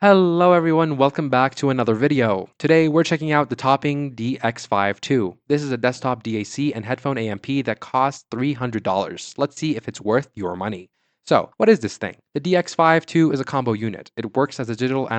Hello everyone, welcome back to another video. Today we're checking out the Topping DX5 II. This is a desktop DAC and headphone AMP that costs $300. Let's see if it's worth your money. So, what is this thing? The DX5 II is a combo unit. It works as a digital to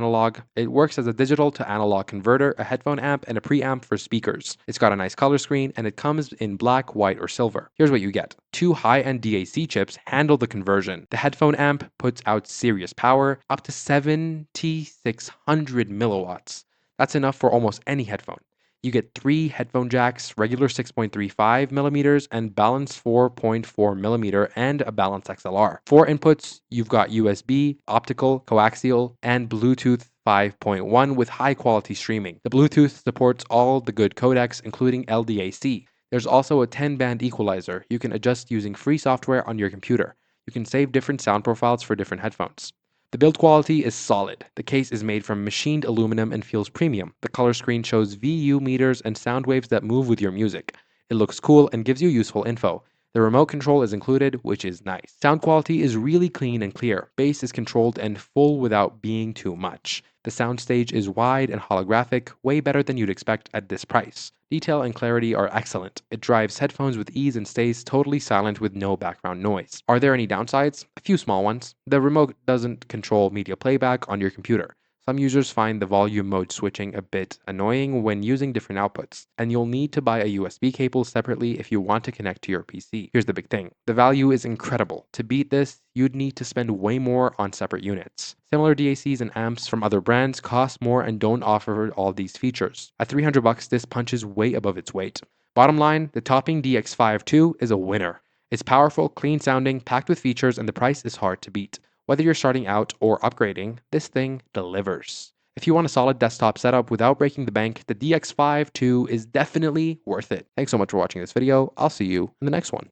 analog converter, a headphone amp, and a preamp for speakers. It's got a nice color screen and it comes in black, white, or silver. Here's what you get. Two high-end DAC chips handle the conversion. The headphone amp puts out serious power, up to 7,600 milliwatts. That's enough for almost any headphone. You get 3 headphone jacks, regular 6.35 millimeters and balanced 4.4 millimeter, and a balanced XLR. 4 inputs, you've got USB, optical, coaxial, and Bluetooth 5.1 with high quality streaming. The Bluetooth supports all the good codecs, including LDAC. There's also a 10-band equalizer you can adjust using free software on your computer. You can save different sound profiles for different headphones. The build quality is solid. The case is made from machined aluminum and feels premium. The color screen shows VU meters and sound waves that move with your music. It looks cool and gives you useful info. The remote control is included, which is nice. Sound quality is really clean and clear. Bass is controlled and full without being too much. The soundstage is wide and holographic, way better than you'd expect at this price. Detail and clarity are excellent. It drives headphones with ease and stays totally silent with no background noise. Are there any downsides? A few small ones. The remote doesn't control media playback on your computer. Some users find the volume mode switching a bit annoying when using different outputs, and you'll need to buy a USB cable separately if you want to connect to your PC. Here's the big thing. The value is incredible. To beat this, you'd need to spend way more on separate units. Similar DACs and amps from other brands cost more and don't offer all these features. At $300, this punches way above its weight. Bottom line, the Topping DX5 II is a winner. It's powerful, clean sounding, packed with features, and the price is hard to beat. Whether you're starting out or upgrading, this thing delivers. If you want a solid desktop setup without breaking the bank, the DX5 II is definitely worth it. Thanks so much for watching this video. I'll see you in the next one.